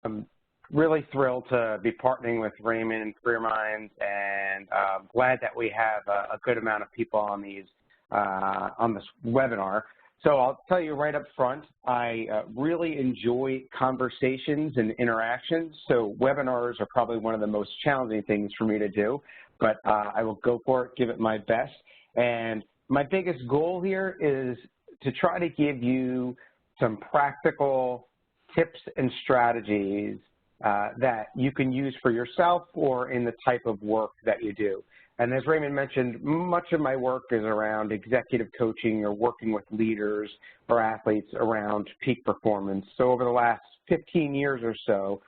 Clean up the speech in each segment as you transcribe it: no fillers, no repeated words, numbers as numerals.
I'm really thrilled to be partnering with Raymond and Careerminds, and glad that we have a good amount of people on these on this webinar. So I'll tell you right up front, I really enjoy conversations and interactions. So webinars are probably one of the most challenging things for me to do, but I will go for it, give it my best. And my biggest goal here is to try to give you some practical tips and strategies that you can use for yourself or in the type of work that you do. And as Raymond mentioned, much of my work is around executive coaching or working with leaders or athletes around peak performance. So over the last 15 years or so,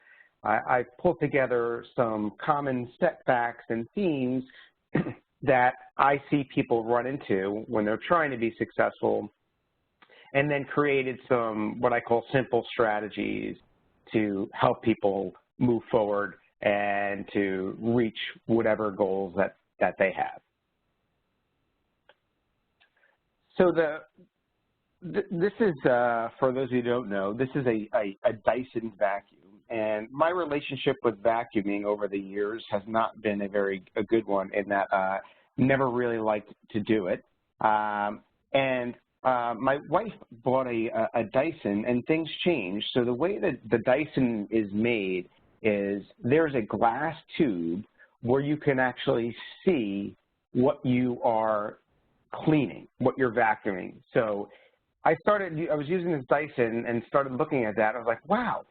I've pulled together some common setbacks and themes that I see people run into when they're trying to be successful, and then created some what I call simple strategies to help people move forward and to reach whatever goals that they have. So this is, for those who don't know, this is a Dyson vacuum. And my relationship with vacuuming over the years has not been a good one, in that never really liked to do it. My wife bought a Dyson, and things changed. So the way that the Dyson is made is there's a glass tube where you can actually see what you are cleaning, what you're vacuuming. So I was using this Dyson and started looking at that. I was like, wow,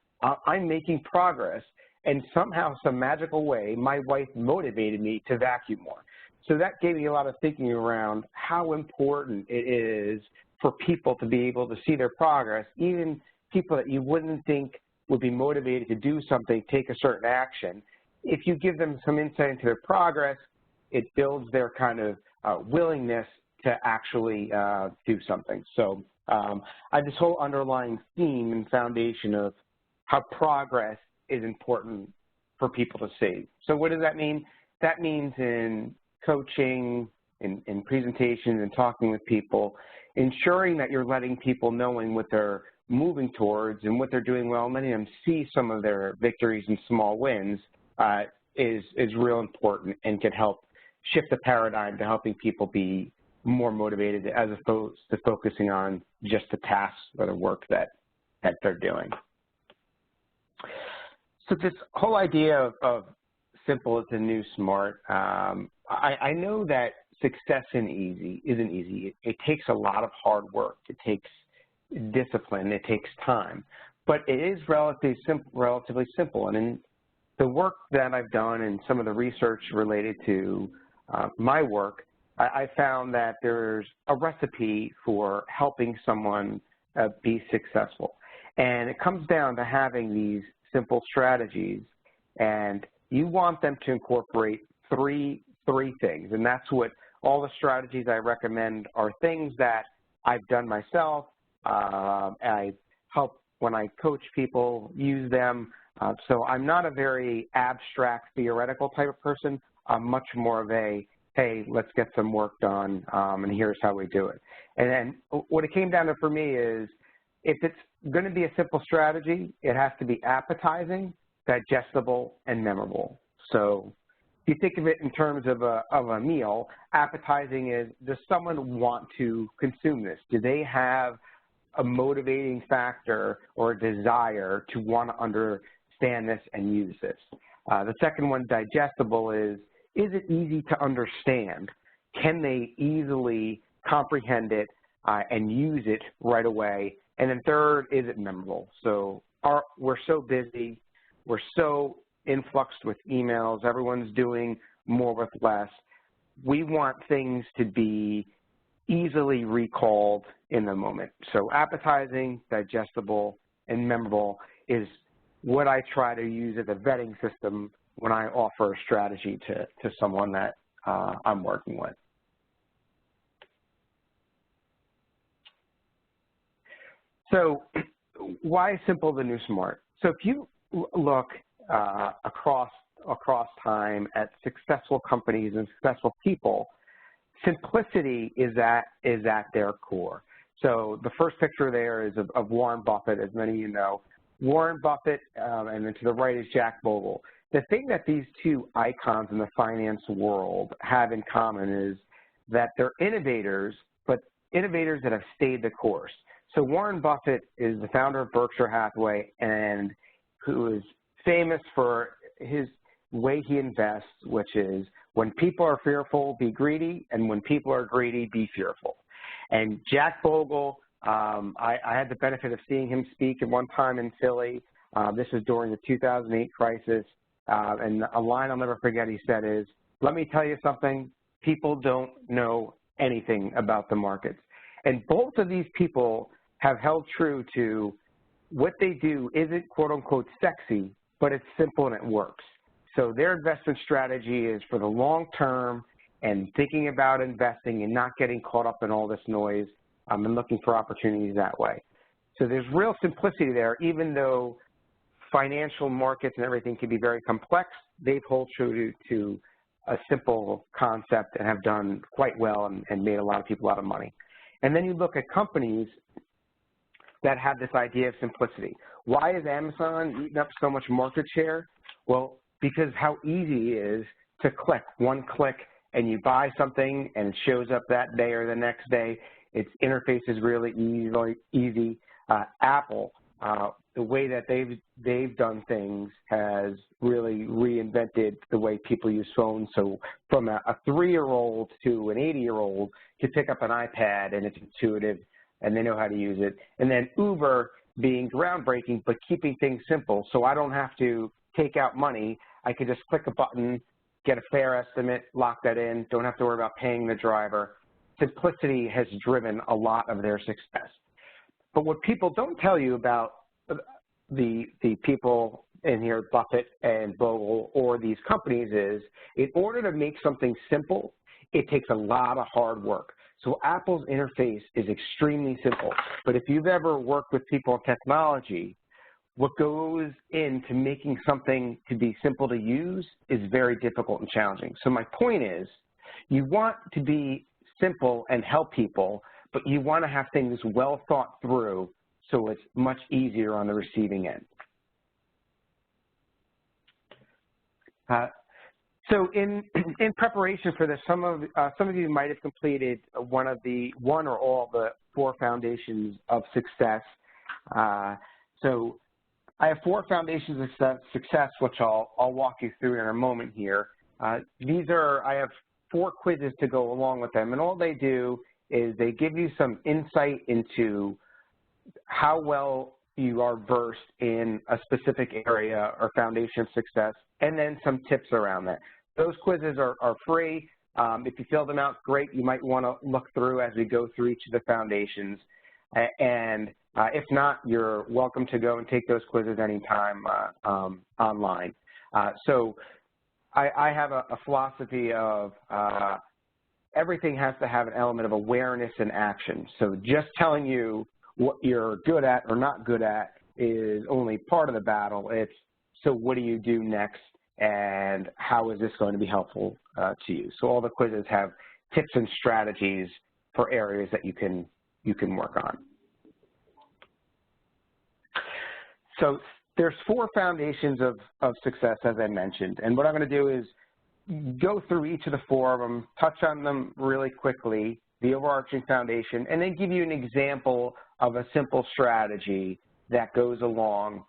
I'm making progress. And somehow, some magical way, my wife motivated me to vacuum more. So that gave me a lot of thinking around how important it is for people to be able to see their progress, even people that you wouldn't think would be motivated to do something, take a certain action. If you give them some insight into their progress, it builds their kind of willingness to actually do something. So I have this whole underlying theme and foundation of how progress is important for people to see. So what does that mean? That means in coaching, in presentations, and talking with people, ensuring that you're letting people knowing what they're moving towards and what they're doing well, and letting them see some of their victories and small wins is real important, and can help shift the paradigm to helping people be more motivated as opposed to focusing on just the tasks or the work that they're doing. So this whole idea of simple is the new smart, I know that success isn't easy. It takes a lot of hard work. It takes discipline. It takes time. But it is relatively simple. And in the work that I've done and some of the research related to my work, I found that there's a recipe for helping someone be successful. And it comes down to having these simple strategies, and you want them to incorporate three things. And that's what all the strategies I recommend are, things that I've done myself. I help when I coach people use them. So I'm not a very abstract, theoretical type of person. I'm much more of a, hey, let's get some work done, and here's how we do it. And then what it came down to for me is, if it's going to be a simple strategy, it has to be appetizing, digestible, and memorable. So if you think of it in terms of a meal, appetizing is, does someone want to consume this? Do they have a motivating factor or a desire to want to understand this and use this? The second one, digestible, is it easy to understand? Can they easily comprehend it and use it right away? And then third, is it memorable? So we're so busy, we're so influxed with emails, everyone's doing more with less. We want things to be easily recalled in the moment. So appetizing, digestible, and memorable is what I try to use as a vetting system when I offer a strategy to someone that I'm working with. So why is simple the new smart? So if you look across time at successful companies and successful people, simplicity is at their core. So the first picture there is of Warren Buffett, as many of you know. Warren Buffett, and then to the right is Jack Bogle. The thing that these two icons in the finance world have in common is that they're innovators, but innovators that have stayed the course. So Warren Buffett is the founder of Berkshire Hathaway, and who is famous for his way he invests, which is when people are fearful, be greedy, and when people are greedy, be fearful. And Jack Bogle, I had the benefit of seeing him speak at one time in Philly. This was during the 2008 crisis, and a line I'll never forget he said is, "Let me tell you something, people don't know anything about the markets." And both of these people have held true to what they do isn't quote-unquote sexy, but it's simple and it works. So their investment strategy is for the long term and thinking about investing and not getting caught up in all this noise and looking for opportunities that way. So there's real simplicity there. Even though financial markets and everything can be very complex, they hold true to a simple concept and have done quite well and made a lot of people a lot of money. And then you look at companies that have this idea of simplicity. Why is Amazon eating up so much market share? Well, because how easy it is to click, one click, and you buy something and it shows up that day or the next day. Its interface is really easy. Apple, the way that they've done things has really reinvented the way people use phones. So from a 3-year-old to an 80-year-old can pick up an iPad and it's intuitive and they know how to use it. And then Uber being groundbreaking but keeping things simple. So I don't have to take out money. I can just click a button, get a fare estimate, lock that in, don't have to worry about paying the driver. Simplicity has driven a lot of their success. But what people don't tell you about the people in here, Buffett and Bogle, or these companies is, in order to make something simple, it takes a lot of hard work. So Apple's interface is extremely simple. But if you've ever worked with people in technology, what goes into making something to be simple to use is very difficult and challenging. So my point is, you want to be simple and help people, but you want to have things well thought through so it's much easier on the receiving end. So in preparation for this, some of you might have completed one or all the 4 foundations of success. So I have 4 foundations of success, which I'll walk you through in a moment here. I have 4 quizzes to go along with them, and all they do is they give you some insight into how well you are versed in a specific area or foundation of success, and then some tips around that. Those quizzes are free. If you fill them out, great. You might want to look through as we go through each of the foundations. And if not, you're welcome to go and take those quizzes anytime online. So I have a philosophy of everything has to have an element of awareness and action. So just telling you what you're good at or not good at is only part of the battle. It's, so what do you do next, and how is this going to be helpful to you? So all the quizzes have tips and strategies for areas that you can work on. So there's 4 foundations of success, as I mentioned, and what I'm going to do is go through each of the 4 of them, touch on them really quickly, the overarching foundation, and then give you an example of a simple strategy that goes along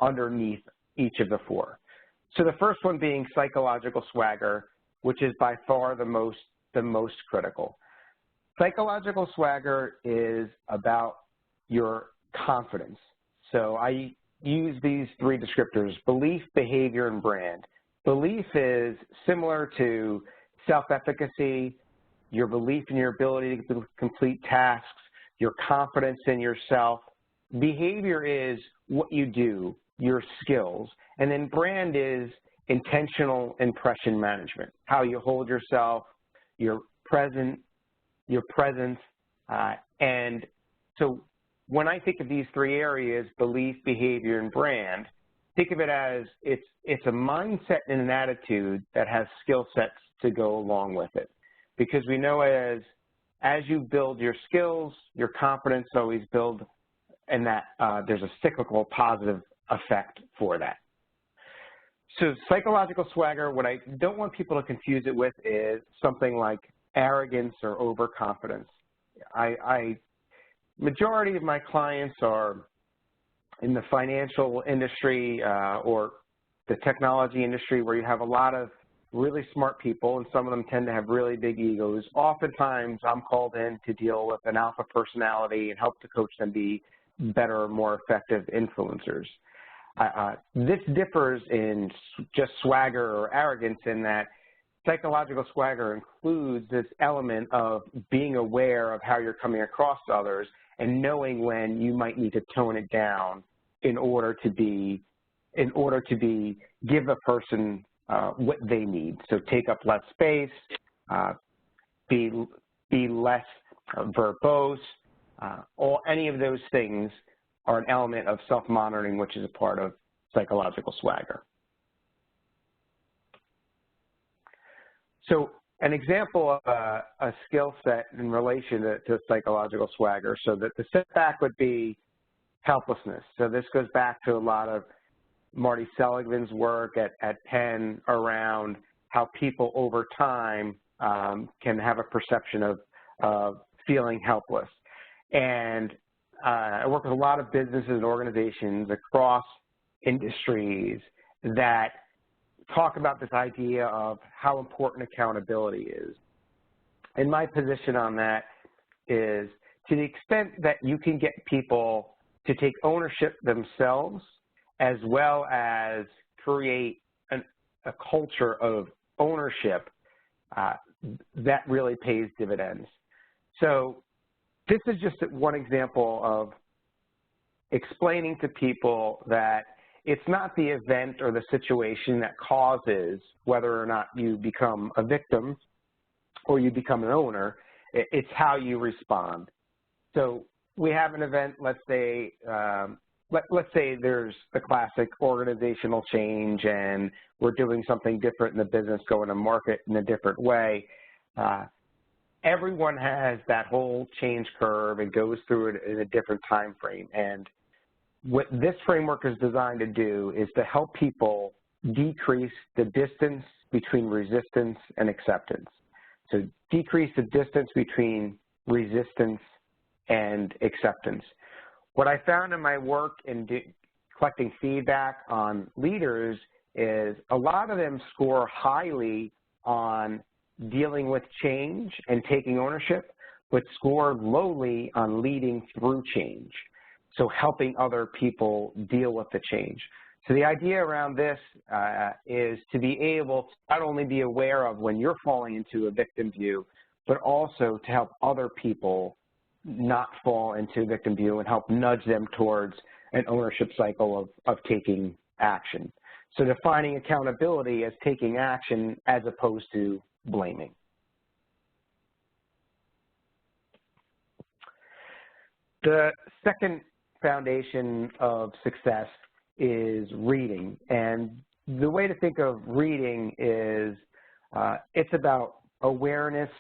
underneath each of the 4. So the first one being psychological swagger, which is by far the most critical. Psychological swagger is about your confidence. So I use these 3 descriptors: belief, behavior, and brand. Belief is similar to self-efficacy, your belief in your ability to complete tasks, your confidence in yourself. Behavior is what you do, your skills. And then brand is intentional impression management, how you hold yourself, your presence. And so when I think of these 3 areas, belief, behavior, and brand, think of it as it's a mindset and an attitude that has skill sets to go along with it. Because we know as you build your skills, your confidence always builds and that there's a cyclical positive effect for that. So psychological swagger, what I don't want people to confuse it with is something like arrogance or overconfidence. Majority of my clients are in the financial industry or the technology industry, where you have a lot of really smart people, and some of them tend to have really big egos. Oftentimes, I'm called in to deal with an alpha personality and help to coach them be better, more effective influencers. This differs in just swagger or arrogance in that psychological swagger includes this element of being aware of how you're coming across to others and knowing when you might need to tone it down in order to give a person what they need. So take up less space, be less verbose. Any of those things are an element of self-monitoring, which is a part of psychological swagger. So an example of a skill set in relation to psychological swagger, so that the setback would be helplessness. So this goes back to a lot of Marty Seligman's work at Penn around how people over time can have a perception of feeling helpless. And I work with a lot of businesses and organizations across industries that talk about this idea of how important accountability is. And my position on that is, to the extent that you can get people to take ownership themselves, as well as create a culture of ownership, that really pays dividends. So this is just one example of explaining to people that it's not the event or the situation that causes whether or not you become a victim or you become an owner. It's how you respond. So we have an event, let's say there's a classic organizational change and we're doing something different in the business, going to market in a different way. Everyone has that whole change curve and goes through it in a different time frame. And what this framework is designed to do is to help people decrease the distance between resistance and acceptance. So decrease the distance between resistance and acceptance. What I found in my work in collecting feedback on leaders is a lot of them score highly on dealing with change and taking ownership, but score lowly on leading through change, so helping other people deal with the change. So the idea around this is to be able to not only be aware of when you're falling into a victim view, but also to help other people not fall into a victim view and help nudge them towards an ownership cycle of taking action. So defining accountability as taking action as opposed to blaming. The second foundation of success is reading. And the way to think of reading is it's about awareness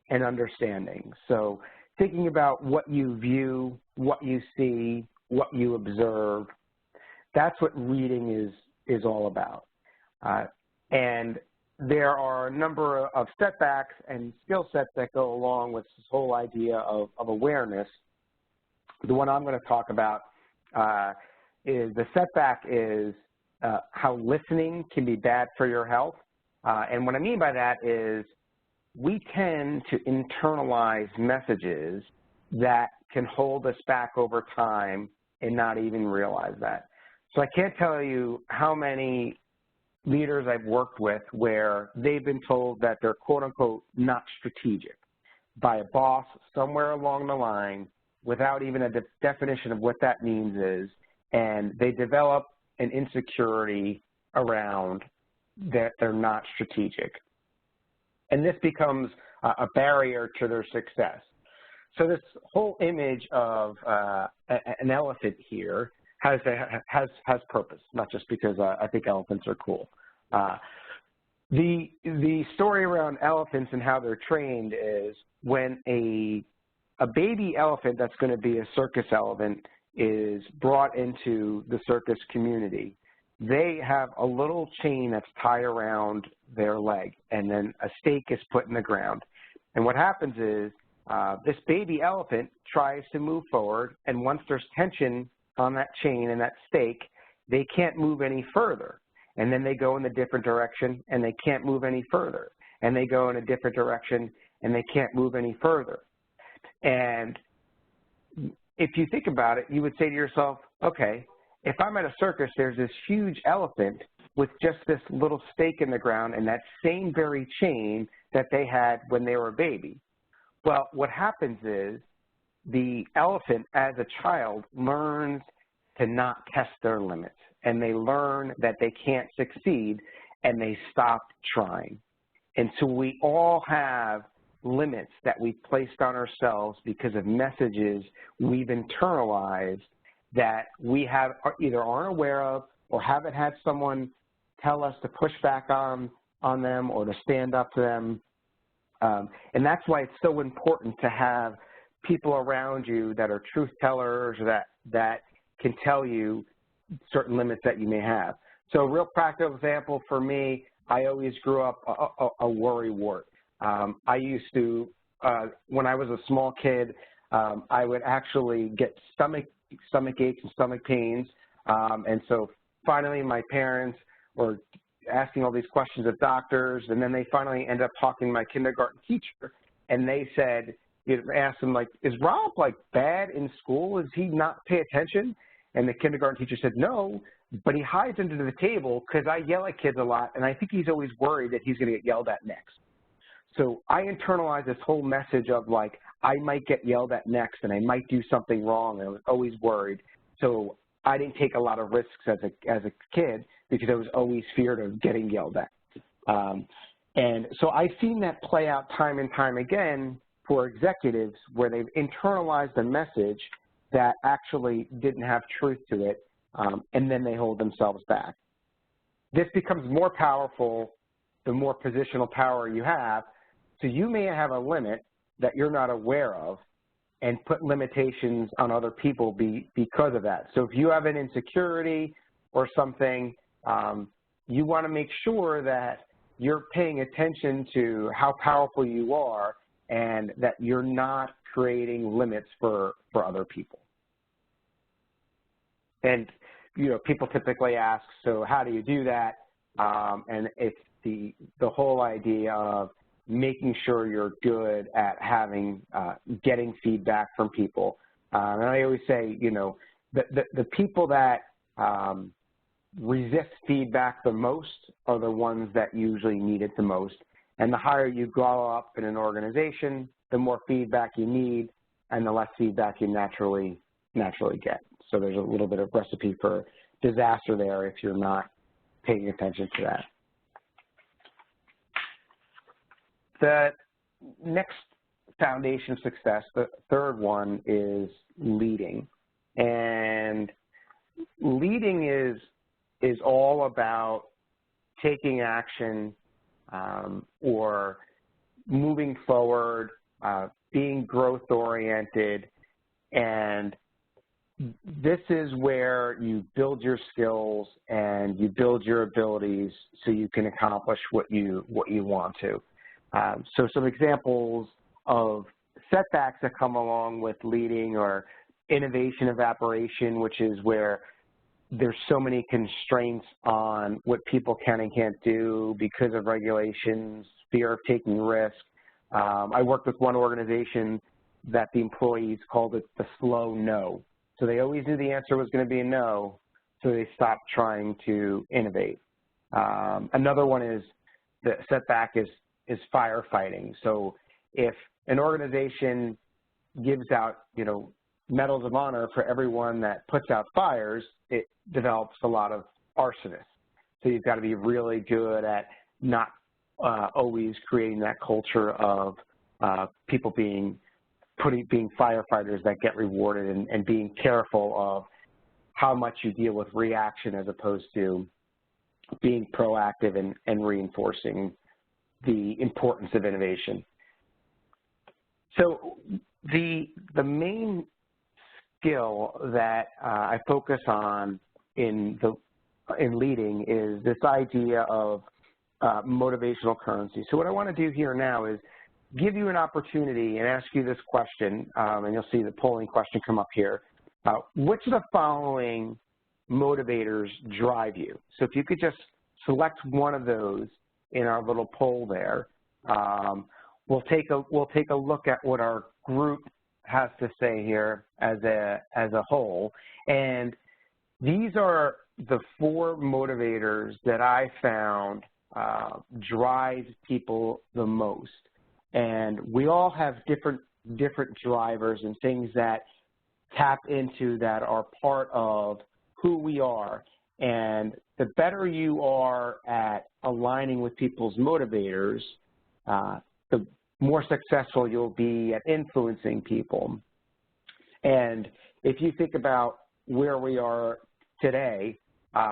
and understanding. So thinking about what you view, what you see, what you observe, that's what reading is all about. And there are a number of setbacks and skill sets that go along with this whole idea of awareness. The one I'm going to talk about is the setback is how listening can be bad for your health. And what I mean by that is we tend to internalize messages that can hold us back over time and not even realize that. So I can't tell you how many leaders I've worked with where they've been told that they're quote unquote not strategic by a boss somewhere along the line without even a definition of what that means is, and they develop an insecurity around that they're not strategic. And this becomes a barrier to their success. So this whole image of an elephant here has purpose, not just because I think elephants are cool. The story around elephants and how they're trained is when a baby elephant that's going to be a circus elephant is brought into the circus community, they have a little chain that's tied around their leg, and then a stake is put in the ground. And what happens is this baby elephant tries to move forward, and once there's tension on that chain and that stake, they can't move any further. And then they go in a different direction, and they can't move any further. And they go in a different direction, and they can't move any further. And if you think about it, you would say to yourself, okay, if I'm at a circus, there's this huge elephant with just this little stake in the ground and that same very chain that they had when they were a baby. Well, what happens is the elephant, as a child, learns to not test their limits, and they learn that they can't succeed, and they stop trying. And so we all have limits that we've placed on ourselves because of messages we've internalized that we have either aren't aware of or haven't had someone tell us to push back on them or to stand up to them. And that's why it's so important to have people around you that are truth tellers, that can tell you certain limits that you may have. So a real practical example for me, I always grew up a worrywart. I used to, when I was a small kid, I would actually get stomach aches and stomach pains. And so finally my parents were asking all these questions of doctors, and then they finally ended up talking to my kindergarten teacher, and they said, asked him, like, is Rob, like, bad in school? Does he not pay attention? And the kindergarten teacher said, no, but he hides under the table because I yell at kids a lot, and I think he's always worried that he's going to get yelled at next. So I internalized this whole message of, like, I might get yelled at next and I might do something wrong, and I was always worried. So I didn't take a lot of risks as a kid because I was always feared of getting yelled at. And so I've seen that play out time and time again for executives where they've internalized a message that actually didn't have truth to it, and then they hold themselves back. This becomes more powerful the more positional power you have. So you may have a limit that you're not aware of and put limitations on other people because of that. So if you have an insecurity or something, you want to make sure that you're paying attention to how powerful you are and that you're not creating limits for other people. And, people typically ask, so how do you do that? And it's the whole idea of making sure you're good at getting feedback from people. And I always say, the people that resist feedback the most are the ones that usually need it the most. And the higher you grow up in an organization, the more feedback you need, and the less feedback you naturally get. So there's a little bit of recipe for disaster there if you're not paying attention to that. The next foundation of success, the third one, is leading. And leading is all about taking action or moving forward, being growth-oriented, and this is where you build your skills and you build your abilities so you can accomplish what you want to. So some examples of setbacks that come along with leading are innovation evaporation, which is where there's so many constraints on what people can and can't do because of regulations, fear of taking risk. I worked with one organization that the employees called it the slow no. So they always knew the answer was going to be a no, so they stopped trying to innovate. Another one is the setback is firefighting. So if an organization gives out, medals of honor for everyone that puts out fires, it develops a lot of arsonists. So you've got to be really good at not always creating that culture of people being firefighters that get rewarded and being careful of how much you deal with reaction as opposed to being proactive and reinforcing the importance of innovation. So the main skill that I focus on in leading is this idea of motivational currency. So what I want to do here now is give you an opportunity and ask you this question, and you'll see the polling question come up here. Which of the following motivators drive you? So if you could just select one of those in our little poll there, we'll take a look at what our group has to say here as a whole. And these are the 4 motivators that I found drive people the most. And we all have different drivers and things that tap into that are part of who we are. And the better you are at aligning with people's motivators, the more successful you'll be at influencing people. And if you think about where we are today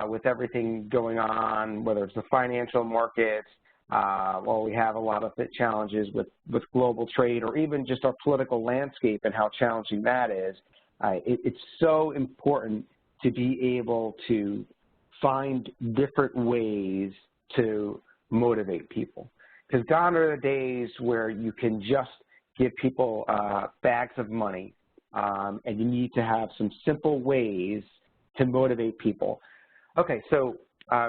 with everything going on, whether it's the financial markets, well, we have a lot of challenges with global trade, or even just our political landscape and how challenging that is. It's so important to be able to find different ways to motivate people. Because gone are the days where you can just give people bags of money, and you need to have some simple ways to motivate people. Okay, so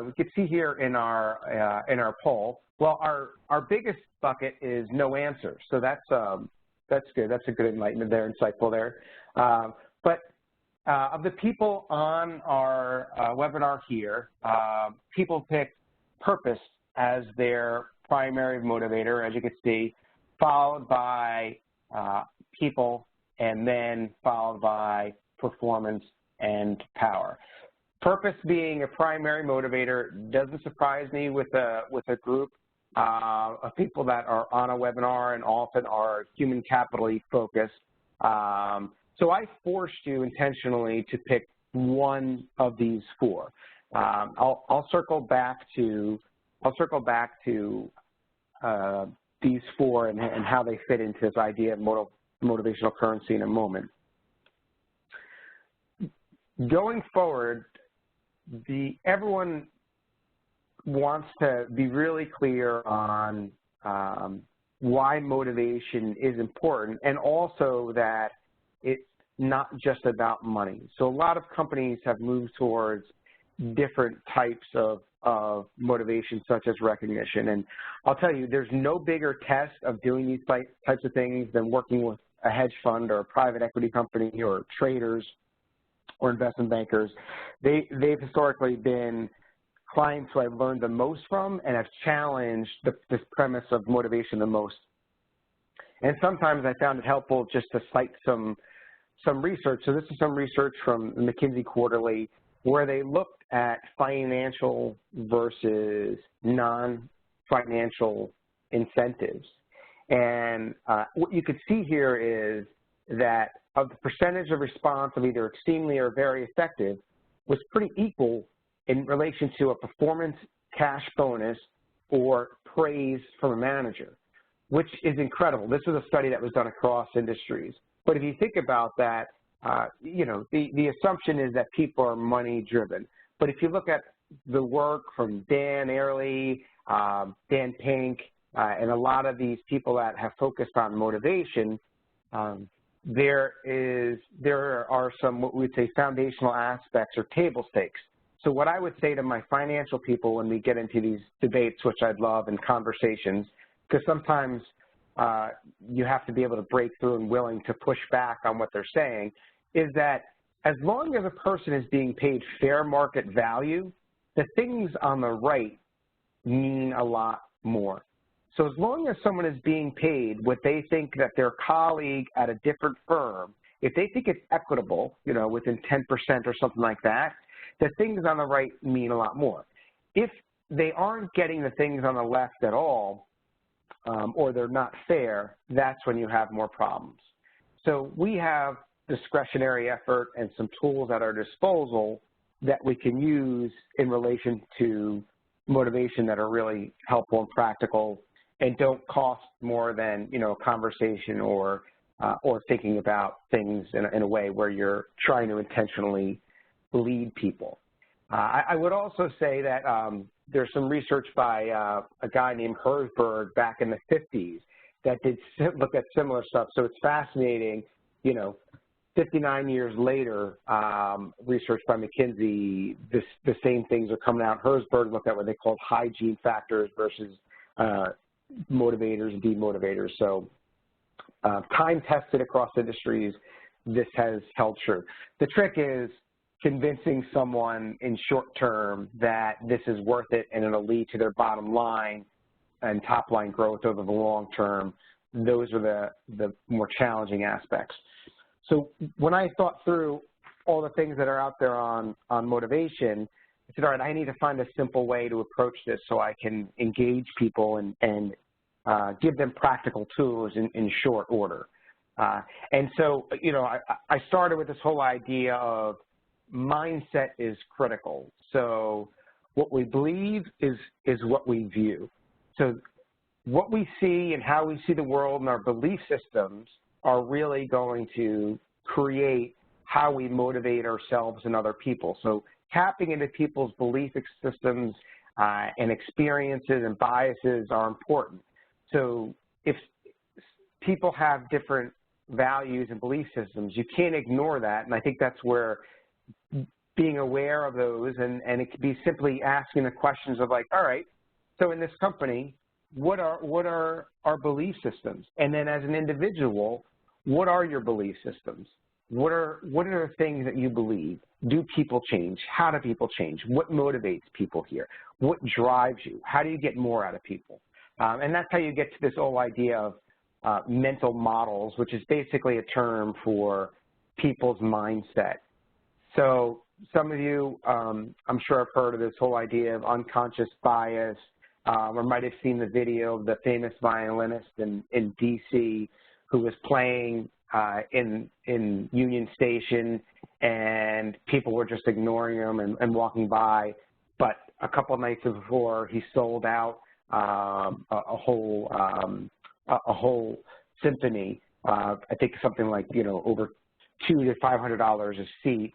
we can see here in our poll, well, our biggest bucket is no answer. So that's good. That's a good enlightenment there, insightful there. But of the people on our webinar here, people pick purpose as their primary motivator, as you can see, followed by people, and then followed by performance and power. Purpose being a primary motivator doesn't surprise me with a group of people that are on a webinar and often are human capitally focused. So I forced you intentionally to pick one of these 4. I'll circle back to these 4 and how they fit into this idea of motivational currency in a moment. Going forward, everyone wants to be really clear on why motivation is important, and also that it's not just about money. So a lot of companies have moved towards different types of motivation, such as recognition. And I'll tell you, there's no bigger test of doing these types of things than working with a hedge fund or a private equity company or traders or investment bankers. They've historically been clients who I've learned the most from and have challenged this premise of motivation the most. And sometimes I found it helpful just to cite some research. So this is some research from McKinsey Quarterly, where they looked at financial versus non-financial incentives. And what you could see here is that of the percentage of response of either extremely or very effective was pretty equal in relation to a performance cash bonus or praise from a manager, which is incredible. This was a study that was done across industries. But if you think about that, you know, the assumption is that people are money-driven. But if you look at the work from Dan Ariely, Dan Pink, and a lot of these people that have focused on motivation, there are some, what we'd say, foundational aspects or table stakes. So what I would say to my financial people when we get into these debates, which I'd love, and conversations, because sometimes you have to be able to break through and willing to push back on what they're saying, is that as long as a person is being paid fair market value, the things on the right mean a lot more. So as long as someone is being paid what they think that their colleague at a different firm, if they think it's equitable, you know, within 10% or something like that, the things on the right mean a lot more. If they aren't getting the things on the left at all, or they're not fair, that's when you have more problems. So we have discretionary effort and some tools at our disposal that we can use in relation to motivation that are really helpful and practical and don't cost more than, you know, a conversation or or thinking about things in a way where you're trying to intentionally lead people. I would also say that there's some research by a guy named Herzberg back in the 50s that did look at similar stuff. So it's fascinating, 59 years later, research by McKinsey, the same things are coming out. Herzberg looked at what they called hygiene factors versus motivators and demotivators. So time tested across industries, this has held true. The trick is convincing someone in short term that this is worth it and it'll lead to their bottom line and top line growth over the long term. Those are the more challenging aspects. So when I thought through all the things that are out there on motivation, I said, all right, I need to find a simple way to approach this so I can engage people and give them practical tools in short order. And so, I started with this whole idea of mindset is critical. So what we believe is what we view. So what we see and how we see the world and our belief systems are really going to create how we motivate ourselves and other people. So tapping into people's belief systems and experiences and biases are important. So if people have different values and belief systems, you can't ignore that. And I think that's where being aware of those, and it could be simply asking the questions of like, all right, so in this company, what are our belief systems? And then as an individual, what are your belief systems? What are the things that you believe? Do people change? How do people change? What motivates people here? What drives you? How do you get more out of people? And that's how you get to this whole idea of mental models, which is basically a term for people's mindset. So some of you, I'm sure have heard of this whole idea of unconscious bias, or might have seen the video of the famous violinist in D.C. who was playing in Union Station, and people were just ignoring him and walking by. But a couple of nights before, he sold out a whole symphony. I think something like over $200 to $500 a seat.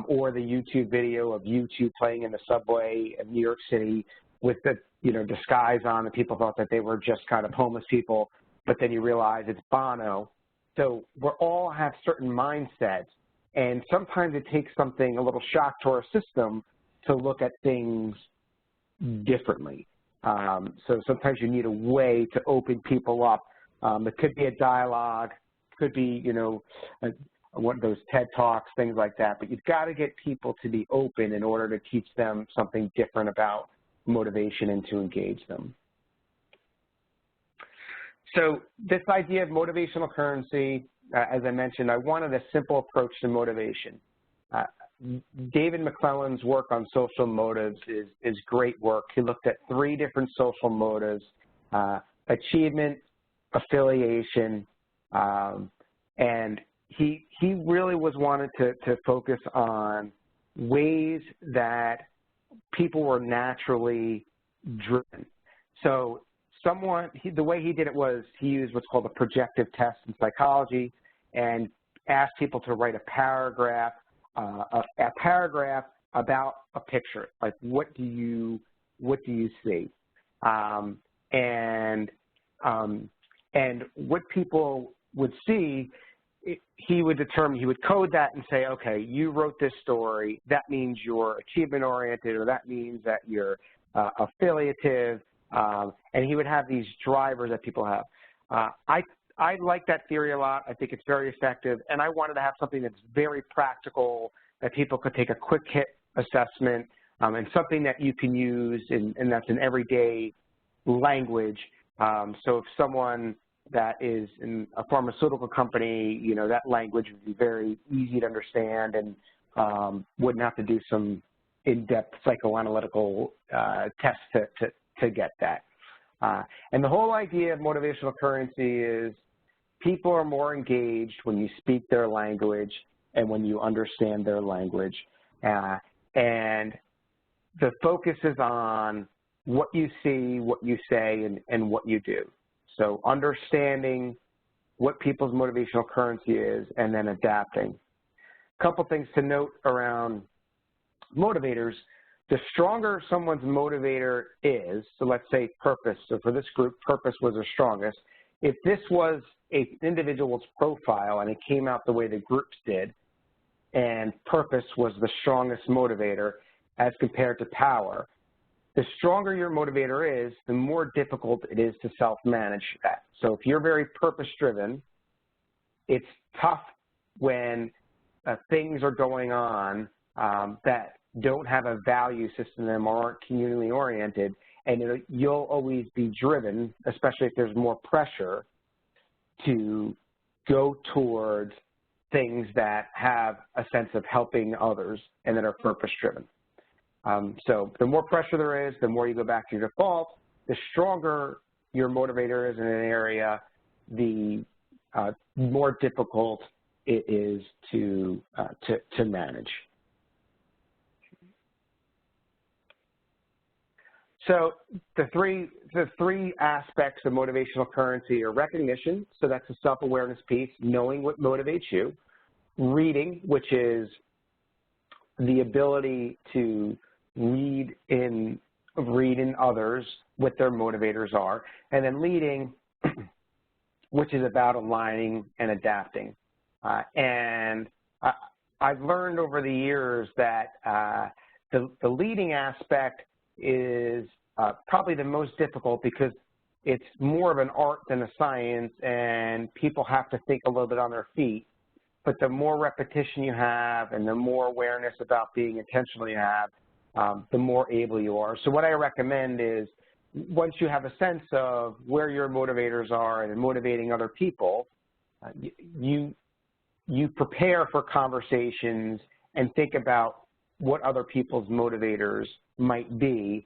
Or the YouTube video of YouTube playing in the subway in New York City with the disguise on, and people thought that they were just kind of homeless people, but then you realize it's Bono. So we all have certain mindsets, and sometimes it takes something, a little shock to our system to look at things differently. So sometimes you need a way to open people up. It could be a dialogue, could be, one of those TED Talks, things like that, but you've got to get people to be open in order to teach them something different about motivation and to engage them. So this idea of motivational currency, as I mentioned, I wanted a simple approach to motivation. David McClellan's work on social motives is great work. He looked at 3 different social motives: achievement, affiliation, and he really wanted to focus on ways that people were naturally driven. So the way he did it was he used what's called a projective test in psychology and asked people to write a paragraph about a picture, like what do you see, and what people would see. He would code that and say, okay, you wrote this story, that means you're achievement-oriented, or that means that you're affiliative, and he would have these drivers that people have. I like that theory a lot. I think it's very effective, and I wanted to have something that's very practical, that people could take a quick hit assessment, and something that you can use, and that's an everyday language. So if someone that is in a pharmaceutical company, that language would be very easy to understand and wouldn't have to do some in-depth psychoanalytical tests to get that. And the whole idea of motivational currency is people are more engaged when you speak their language and when you understand their language. And the focus is on what you see, what you say, and what you do. So understanding what people's motivational currency is, and then adapting. A couple things to note around motivators. The stronger someone's motivator is, so let's say purpose, so for this group, purpose was their strongest. If this was an individual's profile and it came out the way the groups did, and purpose was the strongest motivator as compared to power, the stronger your motivator is, the more difficult it is to self-manage that. So if you're very purpose-driven, it's tough when things are going on that don't have a value system and aren't community oriented, and you'll always be driven, especially if there's more pressure, to go towards things that have a sense of helping others and that are purpose-driven. So the more pressure there is, the more you go back to your default. The stronger your motivator is in an area, the more difficult it is to manage. So the three aspects of motivational currency are recognition, so that's a self-awareness piece, knowing what motivates you. Reading, which is the ability to read in others what their motivators are. And then leading, which is about aligning and adapting. And I've learned over the years that the leading aspect is probably the most difficult because it's more of an art than a science, and people have to think a little bit on their feet. But the more repetition you have and the more awareness about being intentional you have, the more able you are. So what I recommend is once you have a sense of where your motivators are and motivating other people, you prepare for conversations and think about what other people's motivators might be,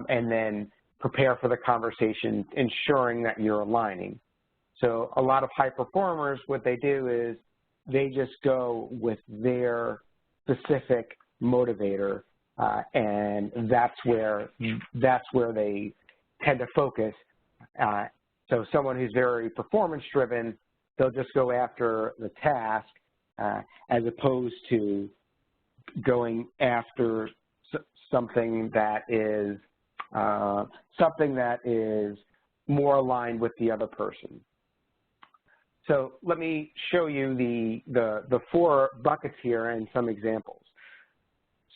and then prepare for the conversation, ensuring that you're aligning. So a lot of high performers, what they do is they just go with their specific motivator, and that's where they tend to focus. So someone who's very performance-driven, they'll just go after the task as opposed to going after something that is more aligned with the other person. So let me show you the 4 buckets here and some examples.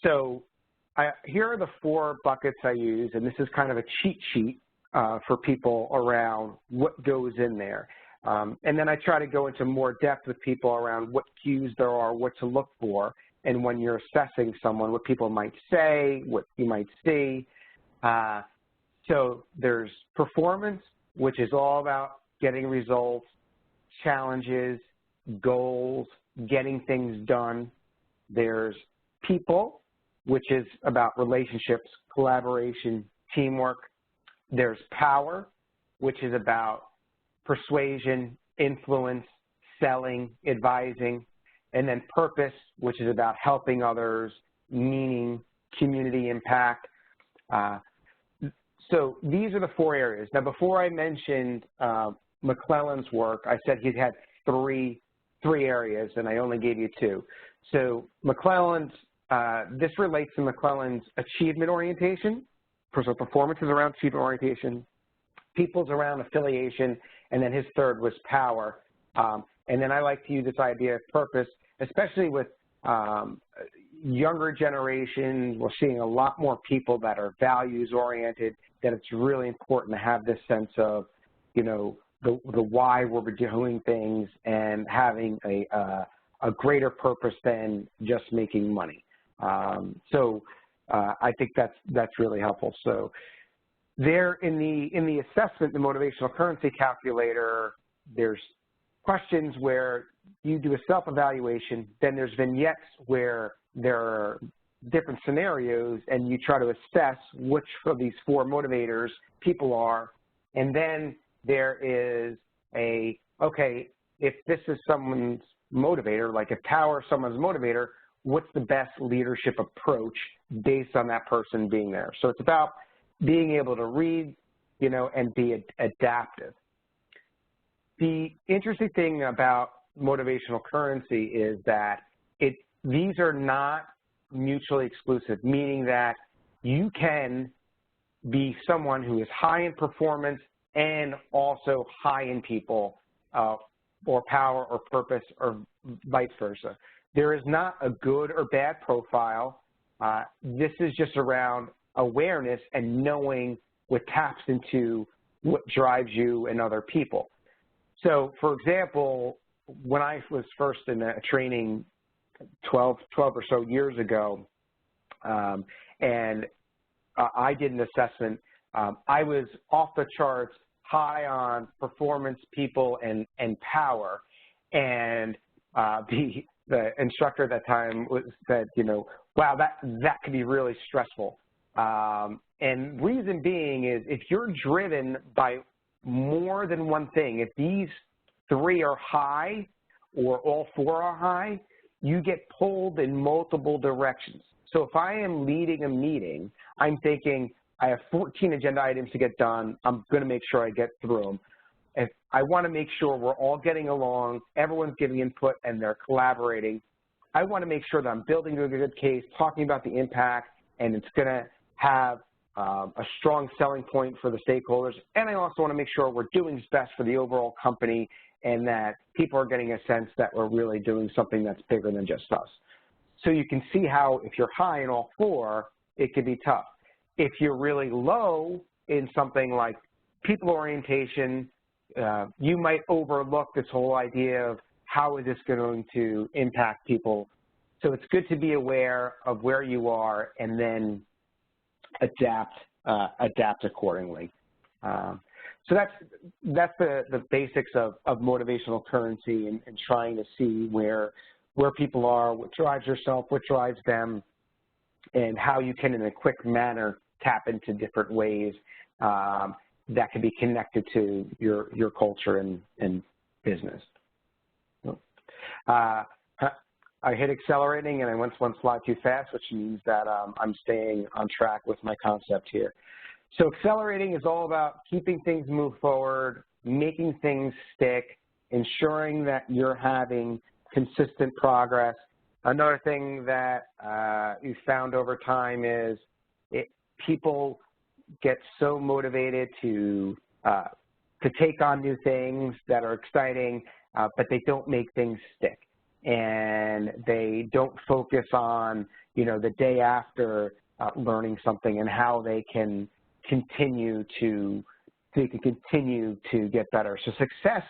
So here are the 4 buckets I use, and this is kind of a cheat sheet for people around what goes in there. And then I try to go into more depth with people around what cues there are, what to look for, and when you're assessing someone, what people might say, what you might see. So there's performance, which is all about getting results, challenges, goals, getting things done. There's people, which is about relationships, collaboration, teamwork. There's power, which is about persuasion, influence, selling, advising. And then purpose, which is about helping others, meaning, community impact. So these are the 4 areas. Now, before I mentioned McClellan's work, I said he had three areas, and I only gave you 2. So McClellan's, this relates to McClellan's achievement orientation. So performance is around achievement orientation. People's around affiliation, and then his third was power. And then I like to use this idea of purpose, especially with younger generations. We're seeing a lot more people that are values-oriented, that it's really important to have this sense of, you know, the why we're doing things and having a greater purpose than just making money. So I think that's really helpful. So there in the assessment, the motivational currency calculator, there's questions where you do a self-evaluation, then there's vignettes where there are different scenarios and you try to assess which of these 4 motivators people are, and then there is okay, if this is someone's motivator, like if power is someone's motivator, what's the best leadership approach based on that person being there? So it's about being able to read, you know, and be adaptive. the interesting thing about motivational currency is that these are not mutually exclusive, meaning that you can be someone who is high in performance and also high in people, or power or purpose, or vice versa. There is not a good or bad profile. This is just around awareness and knowing what taps into what drives you and other people. So, for example, when I was first in a training 12 or so years ago, and I did an assessment, I was off the charts, high on performance, people, and power, and the instructor at that time said, you know, wow, that could be really stressful. And reason being is if you're driven by more than one thing, if these three are high or all four are high, you get pulled in multiple directions. So if I am leading a meeting, I'm thinking I have 14 agenda items to get done. I'm going to make sure I get through them. If I want to make sure we're all getting along, everyone's giving input, and they're collaborating. I want to make sure that I'm building a good case, talking about the impact, and it's going to have a strong selling point for the stakeholders. And I also want to make sure we're doing what's best for the overall company and that people are getting a sense that we're really doing something that's bigger than just us. So you can see how if you're high in all four, it can be tough. If you're really low in something like people orientation, you might overlook this whole idea of how is this going to impact people. So it's good to be aware of where you are and then adapt accordingly. So that's the basics of motivational currency and trying to see where people are, what drives yourself, what drives them, and how you can, in a quick manner, tap into different ways that can be connected to your culture and business. I hit accelerating and I went one slide too fast, which means that I'm staying on track with my concept here. So accelerating is all about keeping things move forward, making things stick, ensuring that you're having consistent progress. Another thing that we've found over time is people get so motivated to take on new things that are exciting, but they don't make things stick. And they don't focus on, you know, the day after learning something and how they can continue to get better. So success,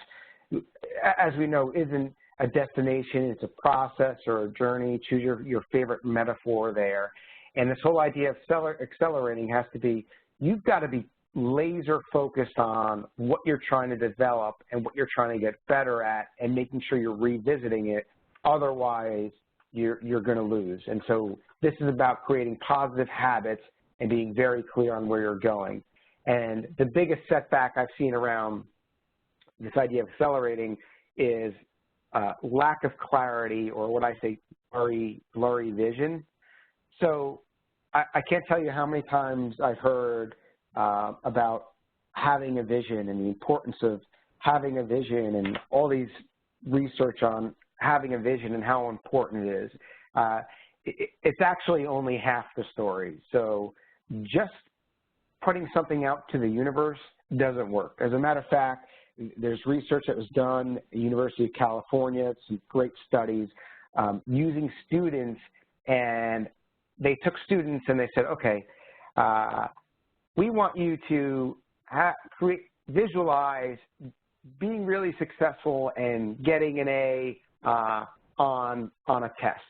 as we know, isn't a destination, it's a process or a journey. Choose your favorite metaphor there. And this whole idea of accelerating has to be, you've got to be laser focused on what you're trying to develop and what you're trying to get better at and making sure you're revisiting it. Otherwise, you're going to lose. And so this is about creating positive habits and being very clear on where you're going. And the biggest setback I've seen around this idea of accelerating is lack of clarity, or what I say, blurry vision. So I can't tell you how many times I've heard about having a vision and the importance of having a vision and all these research on having a vision and how important it is. It's actually only half the story. So just putting something out to the universe doesn't work. As a matter of fact, there's research that was done at the University of California, some great studies, using students, and they took students and they said, okay, we want you to visualize being really successful and getting an A on a test.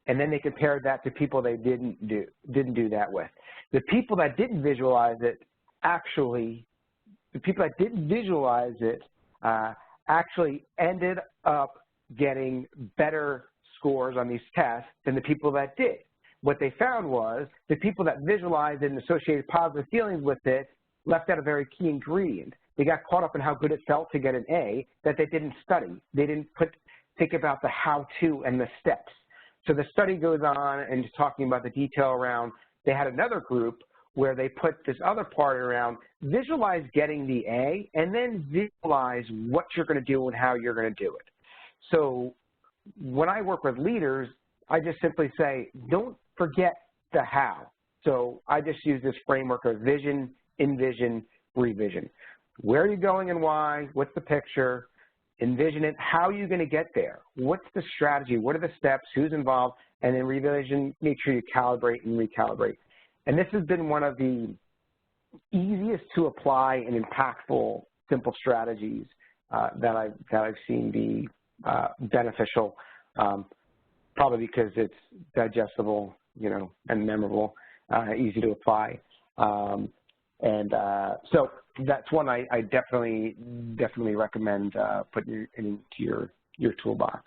And then they compared that to people they didn't do that with. The people that didn't visualize it actually ended up getting better scores on these tests than the people that did. What they found was the people that visualized it and associated positive feelings with it left out a very key ingredient. They got caught up in how good it felt to get an A that they didn't study. They didn't think about the how-to and the steps. So the study goes on and is talking about the detail around, they had another group where they put this other part around visualize getting the A and then visualize what you're going to do and how you're going to do it. So when I work with leaders, I just simply say, don't forget the how. So I just use this framework of vision, envision, revision. Where are you going and why? What's the picture? Envision it. How are you going to get there? What's the strategy? What are the steps? Who's involved? And then revision, make sure you calibrate and recalibrate. And this has been one of the easiest to apply and impactful, simple strategies that I've seen be beneficial, probably because it's digestible, you know, and memorable, easy to apply. So that's one I definitely recommend putting into your toolbox.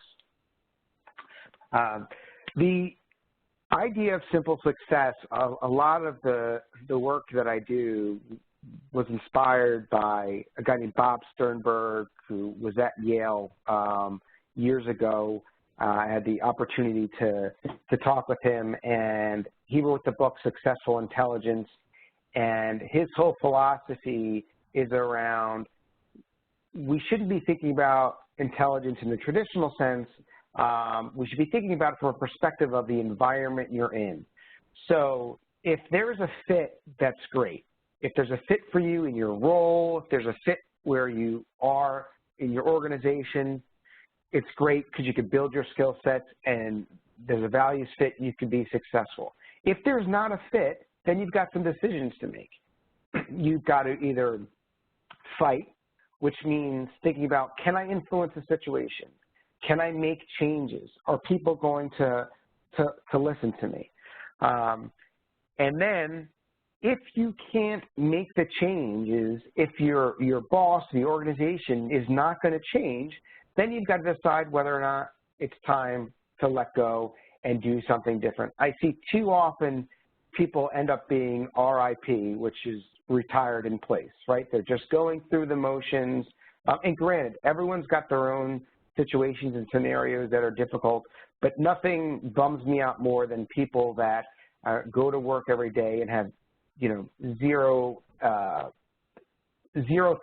The idea of simple success, a lot of the work that I do was inspired by a guy named Bob Sternberg, who was at Yale years ago. I had the opportunity to talk with him, and he wrote the book Successful Intelligence, and his whole philosophy is around we shouldn't be thinking about intelligence in the traditional sense. We should be thinking about it from a perspective of the environment you're in. So if there's a fit, that's great. If there's a fit for you in your role, if there's a fit where you are in your organization, it's great because you can build your skill sets and there's a values fit and you can be successful. If there's not a fit, then you've got some decisions to make. You've got to either fight, which means thinking about, can I influence the situation? Can I make changes? Are people going to listen to me? And then if you can't make the changes, if your boss, the organization is not going to change, then you've got to decide whether or not it's time to let go and do something different. I see too often people end up being RIP, which is retired in place, right? They're just going through the motions. And granted, everyone's got their own situations and scenarios that are difficult, but nothing bums me out more than people that go to work every day and have, you know, zero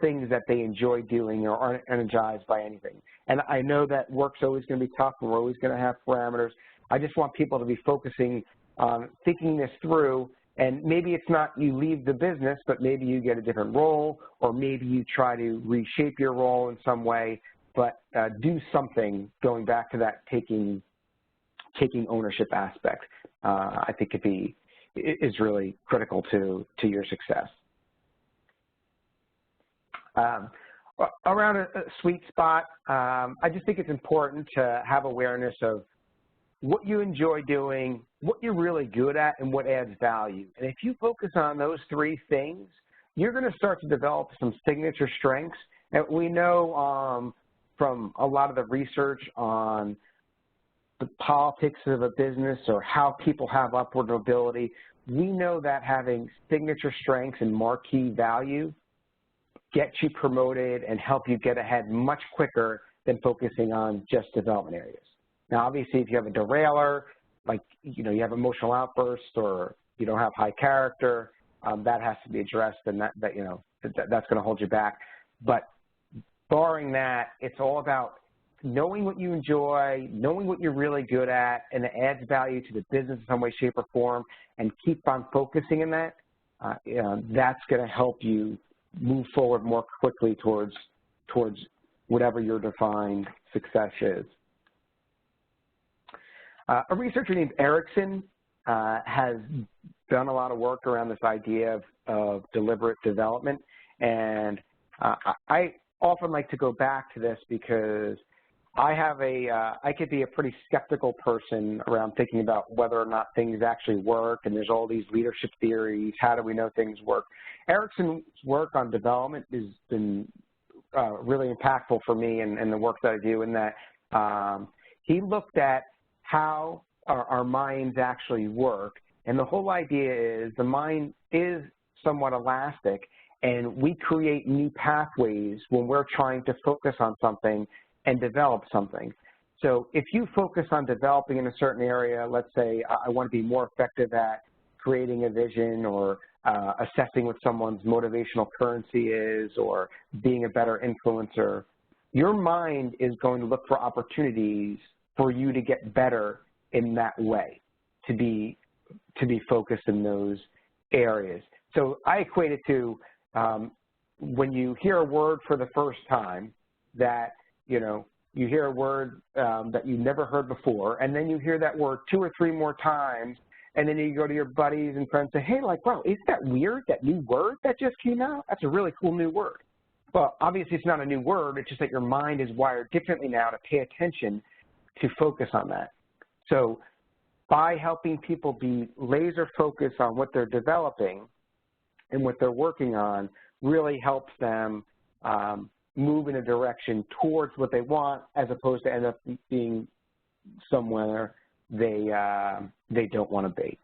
things that they enjoy doing or aren't energized by anything. And I know that work's always going to be tough and we're always going to have parameters. I just want people to be focusing on thinking this through, and maybe it's not you leave the business, but maybe you get a different role, or maybe you try to reshape your role in some way, but do something going back to that taking ownership aspect. I think is really critical to your success. Around a sweet spot, I just think it's important to have awareness of what you enjoy doing, what you're really good at, and what adds value. And if you focus on those three things, you're going to start to develop some signature strengths. And we know from a lot of the research on the politics of a business or how people have upward mobility, we know that having signature strengths and marquee value gets you promoted and help you get ahead much quicker than focusing on just development areas. Now, obviously, if you have a derailer, like, you know, you have emotional outbursts or you don't have high character, that has to be addressed, and that's going to hold you back. But barring that, it's all about knowing what you enjoy, knowing what you're really good at, and it adds value to the business in some way, shape, or form, and keep on focusing in that. That's going to help you move forward more quickly towards whatever your defined success is. A researcher named Erickson has done a lot of work around this idea of deliberate development, and I often like to go back to this because I could be a pretty skeptical person around thinking about whether or not things actually work, and there's all these leadership theories, how do we know things work? Erickson's work on development has been really impactful for me and the work that I do, in that he looked at how our minds actually work, and the whole idea is the mind is somewhat elastic, and we create new pathways when we're trying to focus on something and develop something. So if you focus on developing in a certain area, let's say I want to be more effective at creating a vision or assessing what someone's motivational currency is or being a better influencer, your mind is going to look for opportunities for you to get better in that way, to be focused in those areas. So I equate it to when you hear a word for the first time that, you hear a word that you never heard before, and then you hear that word 2 or 3 more times, and then you go to your buddies and friends and say, hey, like, bro, isn't that weird, that new word that just came out? That's a really cool new word. Well, obviously it's not a new word. It's just that your mind is wired differently now to pay attention to focus on that. So by helping people be laser focused on what they're developing and what they're working on really helps them move in a direction towards what they want, as opposed to end up being somewhere they don't want to be.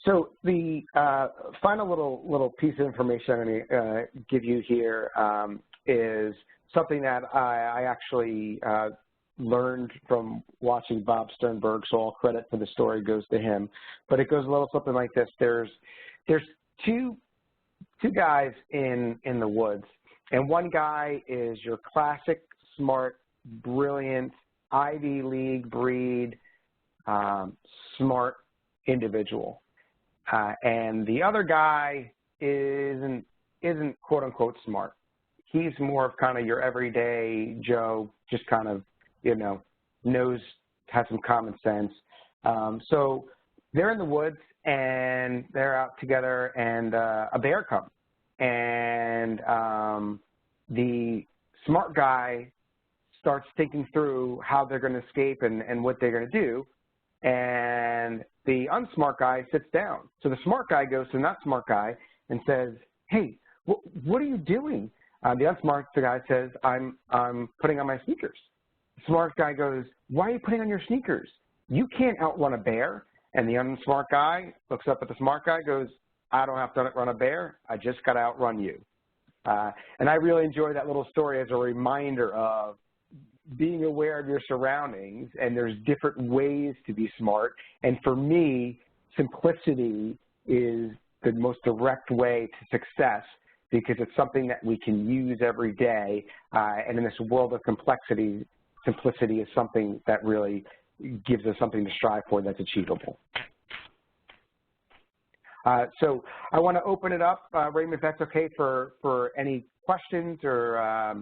So the final little piece of information I'm going to give you here is something that I actually learned from watching Bob Sternberg, so all credit for the story goes to him. But it goes a little something like this. There's two guys in the woods, and one guy is your classic, smart, brilliant, Ivy League breed, smart individual, and the other guy isn't quote unquote smart. He's more of kind of your everyday Joe, just kind of has some common sense. So they're in the woods and they're out together, and a bear comes, and the smart guy starts thinking through how they're going to escape and what they're going to do, and the unsmart guy sits down. So the smart guy goes to the not smart guy and says, hey, what are you doing? The unsmart guy says, I'm putting on my sneakers. The smart guy goes, why are you putting on your sneakers? You can't outrun a bear. And the unsmart guy looks up at the smart guy, goes, I don't have to outrun a bear. I just got to outrun you. And I really enjoy that little story as a reminder of being aware of your surroundings, and there's different ways to be smart. And for me, simplicity is the most direct way to success, because it's something that we can use every day. And in this world of complexity, simplicity is something that really gives us something to strive for that's achievable. So I want to open it up, Raymond, if that's okay, for any questions or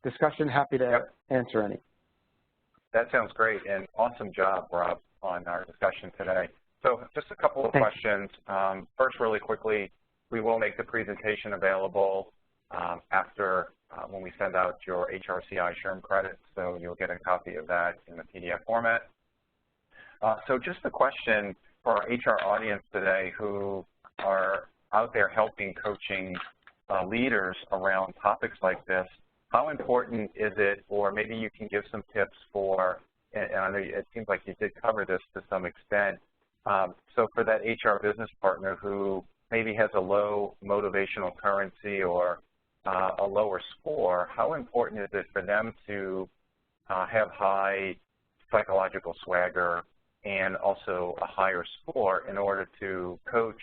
discussion. Happy to answer any. That sounds great, and awesome job, Rob, on our discussion today. So just a couple of questions. First, really quickly, we will make the presentation available after when we send out your HRCI SHRM credit, so you'll get a copy of that in the PDF format. So just a question for our HR audience today who are out there helping coaching leaders around topics like this. How important is it, or maybe you can give some tips for, and I know it seems like you did cover this to some extent, so for that HR business partner who maybe has a low motivational currency or a lower score, how important is it for them to have high psychological swagger and also a higher score in order to coach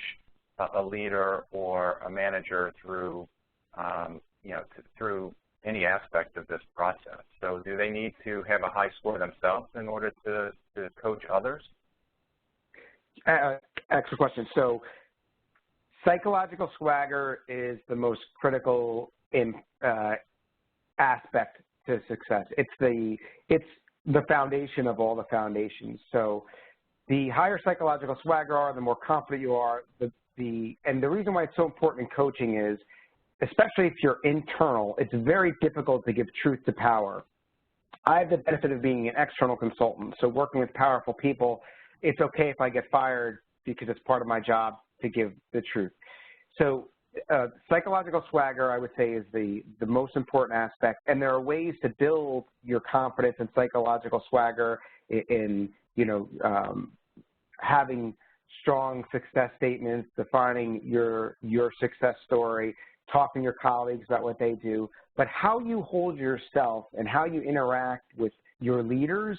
a leader or a manager through, through any aspect of this process? So do they need to have a high score themselves in order to coach others? Excellent question. So psychological swagger is the most critical aspect to success. It's the foundation of all the foundations. So the higher psychological swagger are, the more confident you are. And the reason why it's so important in coaching is, especially if you're internal, it's very difficult to give truth to power. I have the benefit of being an external consultant, so working with powerful people, it's okay if I get fired because it's part of my job to give the truth. So psychological swagger, I would say, is the most important aspect, and there are ways to build your confidence and psychological swagger in having strong success statements, defining your success story, talking to your colleagues about what they do, but how you hold yourself and how you interact with your leaders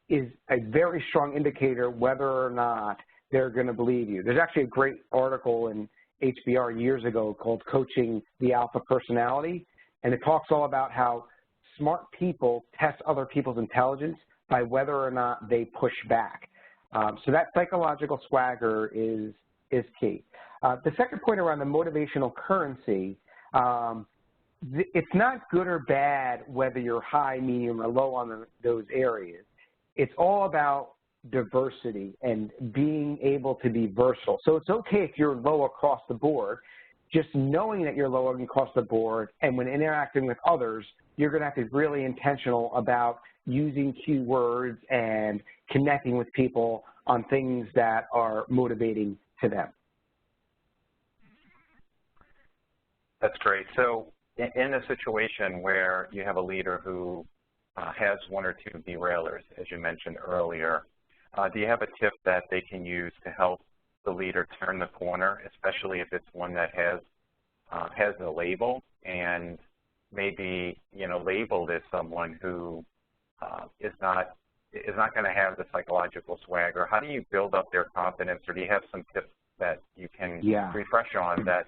is a very strong indicator whether or not they're going to believe you. There's actually a great article in HBR years ago called Coaching the Alpha Personality, and it talks all about how smart people test other people's intelligence by whether or not they push back. So that psychological swagger is key. The second point around the motivational currency, it's not good or bad whether you're high, medium, or low on those areas. It's all about diversity and being able to be versatile. So it's okay if you're low across the board. Just knowing that you're low across the board, and when interacting with others, you're going to have to be really intentional about using keywords and connecting with people on things that are motivating to them. That's great. So in a situation where you have a leader who has one or two derailers, as you mentioned earlier, do you have a tip that they can use to help the leader turn the corner, especially if it's one that has a label and maybe, you know, labeled as someone who is not going to have the psychological swagger? How do you build up their confidence, or do you have some tips that you can refresh on that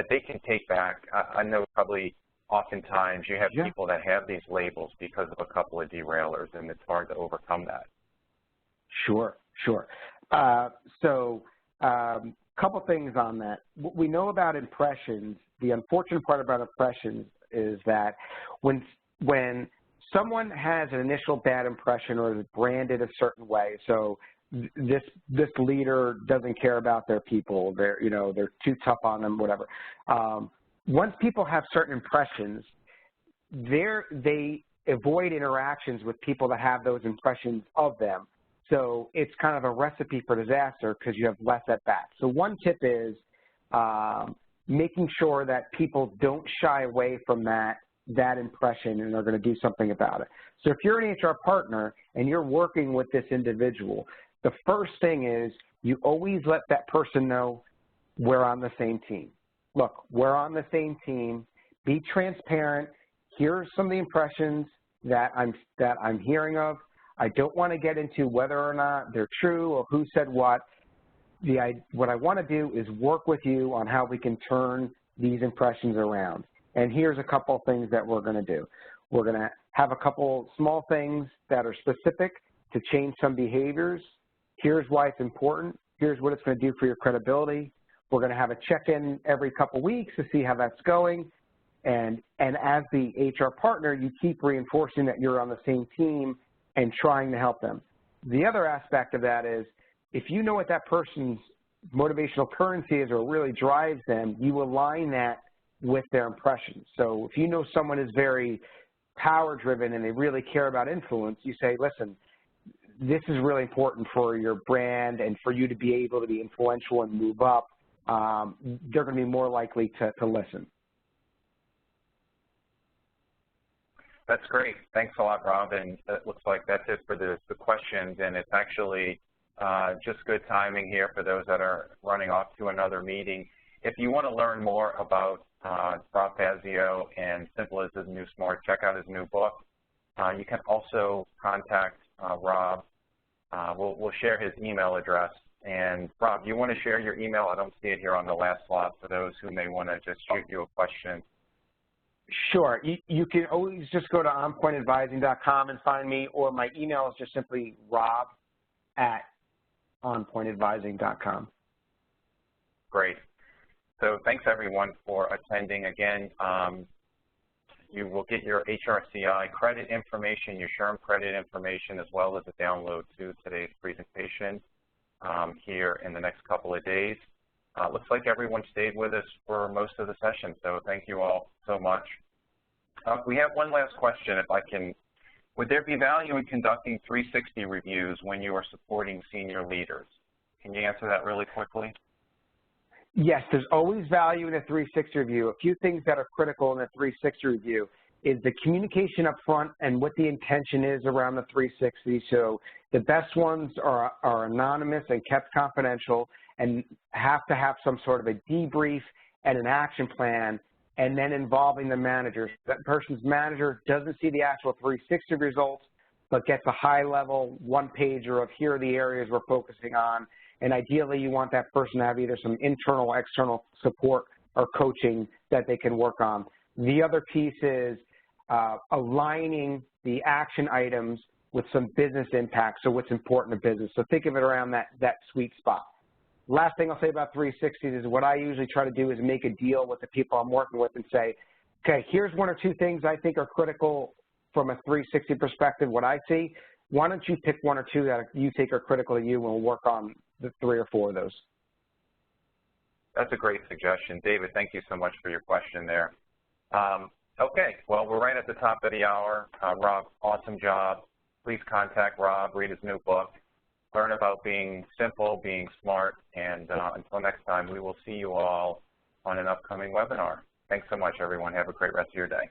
they can take back? I know probably oftentimes you have people that have these labels because of a couple of derailers, and it's hard to overcome that. Sure. Couple things on that. What we know about impressions, the unfortunate part about impressions is that when someone has an initial bad impression or is branded a certain way, so this leader doesn't care about their people, they're too tough on them, whatever. Once people have certain impressions, they avoid interactions with people that have those impressions of them. So it's kind of a recipe for disaster because you have less at bat. So one tip is making sure that people don't shy away from that impression and are going to do something about it. So if you're an HR partner and you're working with this individual, the first thing is you always let that person know we're on the same team. Look, we're on the same team. Be transparent. Here are some of the impressions that I'm hearing of. I don't want to get into whether or not they're true or who said what. What I want to do is work with you on how we can turn these impressions around. And here's a couple of things that we're going to do. We're going to have a couple small things that are specific to change some behaviors. Here's why it's important. Here's what it's going to do for your credibility. We're going to have a check-in every couple weeks to see how that's going. And as the HR partner, you keep reinforcing that you're on the same team and trying to help them. The other aspect of that is if you know what that person's motivational currency is or really drives them, you align that with their impressions. So if you know someone is very power-driven and they really care about influence, you say, listen, this is really important for your brand and for you to be able to be influential and move up. They're going to be more likely to listen. That's great. Thanks a lot, Rob. And it looks like that's it for the questions. And it's actually just good timing here for those that are running off to another meeting. If you want to learn more about Rob Fazio and Simple as His New Smart, check out his new book. You can also contact Rob. We'll share his email address. And Rob, you want to share your email? I don't see it here on the last slide for those who may want to just shoot you a question. Sure. You can always just go to onpointadvising.com and find me, or my email is just simply rob@onpointadvising.com. Great. So thanks, everyone, for attending. Again, you will get your HRCI credit information, your SHRM credit information, as well as a download to today's presentation here in the next couple of days. Looks like everyone stayed with us for most of the session, so thank you all so much. We have one last question, if I can. Would there be value in conducting 360 reviews when you are supporting senior leaders? Can you answer that really quickly? Yes, there's always value in a 360 review. A few things that are critical in a 360 review is the communication up front and what the intention is around the 360. So the best ones are anonymous and kept confidential and have to have some sort of a debrief and an action plan, and then involving the manager. That person's manager doesn't see the actual 360 results, but gets a high-level one-pager of here are the areas we're focusing on, and ideally you want that person to have either some internal or external support or coaching that they can work on. The other piece is aligning the action items with some business impact, so what's important to business. So think of it around that sweet spot. Last thing I'll say about 360s is what I usually try to do is make a deal with the people I'm working with and say, okay, here's one or two things I think are critical from a 360 perspective, what I see. Why don't you pick one or two that you think are critical to you, and we'll work on the 3 or 4 of those. That's a great suggestion. David, thank you so much for your question there. Okay, well, we're right at the top of the hour. Rob, awesome job. Please contact Rob, read his new book, learn about being simple, being smart, and until next time, we will see you all on an upcoming webinar. Thanks so much, everyone. Have a great rest of your day.